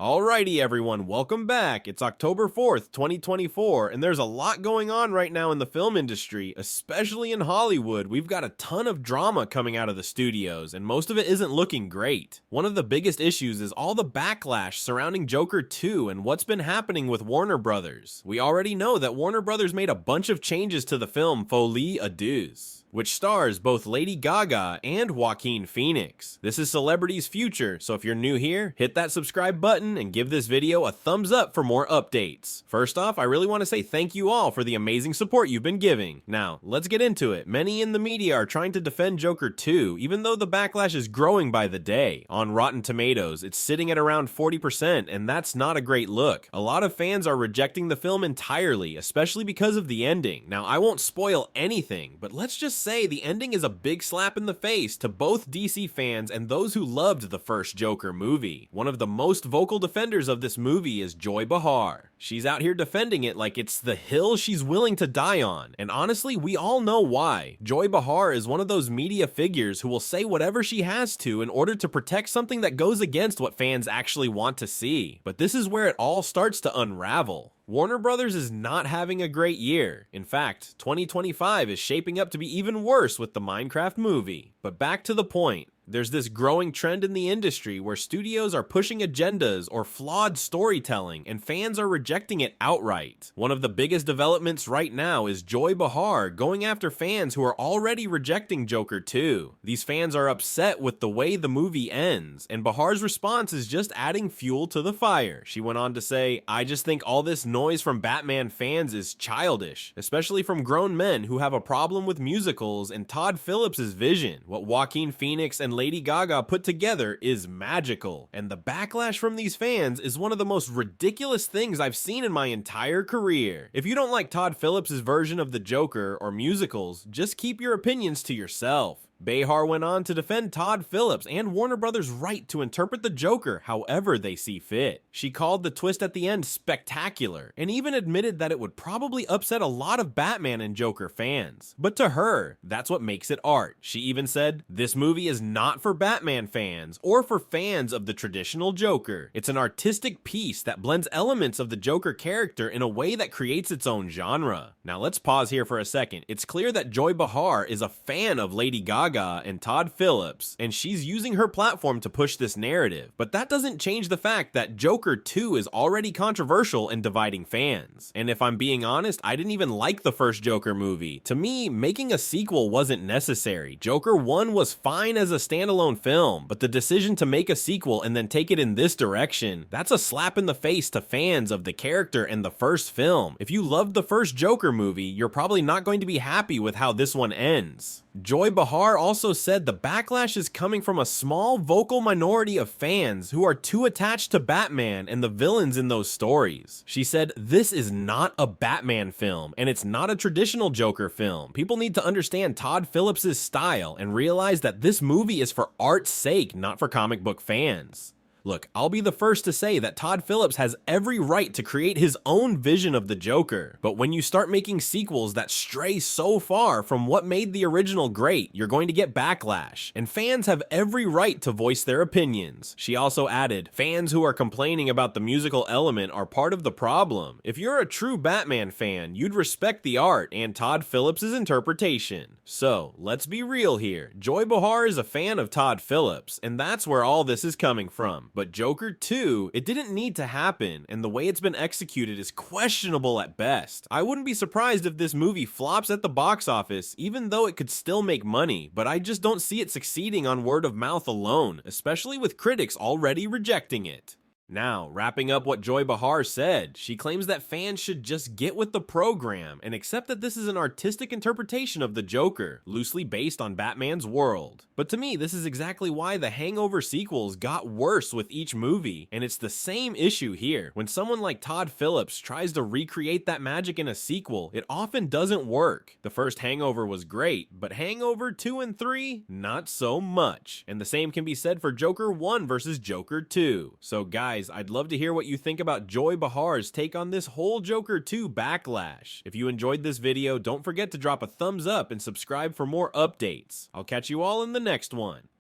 Alrighty everyone, welcome back. It's October 4th, 2024, and there's a lot going on right now in the film industry, especially in Hollywood. We've got a ton of drama coming out of the studios, and most of it isn't looking great. One of the biggest issues is all the backlash surrounding Joker 2 and what's been happening with Warner Brothers. We already know that Warner Brothers made a bunch of changes to the film Folie à Deux, which stars both Lady Gaga and Joaquin Phoenix. This is Celebrity's Future, so if you're new here, hit that subscribe button and give this video a thumbs up for more updates. First off, I really want to say thank you all for the amazing support you've been giving. Now, let's get into it. Many in the media are trying to defend Joker 2, even though the backlash is growing by the day. On Rotten Tomatoes, it's sitting at around 40%, and that's not a great look. A lot of fans are rejecting the film entirely, especially because of the ending. Now, I won't spoil anything, but let's just say the ending is a big slap in the face to both DC fans and those who loved the first Joker movie. One of the most vocal defenders of this movie is Joy Behar. She's out here defending it like it's the hill she's willing to die on, and honestly, we all know why. Joy Behar is one of those media figures who will say whatever she has to in order to protect something that goes against what fans actually want to see. But this is where it all starts to unravel. Warner Brothers is not having a great year. In fact, 2025 is shaping up to be even worse with the Minecraft movie. But back to the point. There's this growing trend in the industry where studios are pushing agendas or flawed storytelling, and fans are rejecting it outright. One of the biggest developments right now is Joy Behar going after fans who are already rejecting Joker 2. These fans are upset with the way the movie ends, and Behar's response is just adding fuel to the fire. She went on to say, "I just think all this noise from Batman fans is childish, especially from grown men who have a problem with musicals and Todd Phillips' vision. What Joaquin Phoenix and Lady Gaga put together is magical, and the backlash from these fans is one of the most ridiculous things I've seen in my entire career. If you don't like Todd Phillips' version of the Joker or musicals, just keep your opinions to yourself." Behar went on to defend Todd Phillips and Warner Brothers' right to interpret the Joker however they see fit. She called the twist at the end spectacular, and even admitted that it would probably upset a lot of Batman and Joker fans. But to her, that's what makes it art. She even said, "This movie is not for Batman fans, or for fans of the traditional Joker. It's an artistic piece that blends elements of the Joker character in a way that creates its own genre." Now let's pause here for a second. It's clear that Joy Behar is a fan of Lady Gaga and Todd Phillips, and she's using her platform to push this narrative. But that doesn't change the fact that Joker 2 is already controversial and dividing fans. And if I'm being honest, I didn't even like the first Joker movie. To me, making a sequel wasn't necessary. Joker 1 was fine as a standalone film, but the decision to make a sequel and then take it in this direction, that's a slap in the face to fans of the character and the first film. If you loved the first Joker movie, you're probably not going to be happy with how this one ends. Joy Behar also said the backlash is coming from a small vocal minority of fans who are too attached to Batman and the villains in those stories. She said, "This is not a Batman film, and it's not a traditional Joker film. People need to understand Todd Phillips' style and realize that this movie is for art's sake, not for comic book fans." Look, I'll be the first to say that Todd Phillips has every right to create his own vision of the Joker, but when you start making sequels that stray so far from what made the original great, you're going to get backlash, and fans have every right to voice their opinions. She also added, "Fans who are complaining about the musical element are part of the problem. If you're a true Batman fan, you'd respect the art and Todd Phillips' interpretation." So, let's be real here. Joy Behar is a fan of Todd Phillips, and that's where all this is coming from. But Joker 2, it didn't need to happen, and the way it's been executed is questionable at best. I wouldn't be surprised if this movie flops at the box office, even though it could still make money, but I just don't see it succeeding on word of mouth alone, especially with critics already rejecting it. Now, wrapping up what Joy Behar said, she claims that fans should just get with the program and accept that this is an artistic interpretation of the Joker, loosely based on Batman's world. But to me, this is exactly why the Hangover sequels got worse with each movie, and it's the same issue here. When someone like Todd Phillips tries to recreate that magic in a sequel, it often doesn't work. The first Hangover was great, but Hangover 2 and 3, not so much. And the same can be said for Joker 1 versus Joker 2. So guys, I'd love to hear what you think about Joy Behar's take on this whole Joker 2 backlash. If you enjoyed this video, don't forget to drop a thumbs up and subscribe for more updates. I'll catch you all in the next one.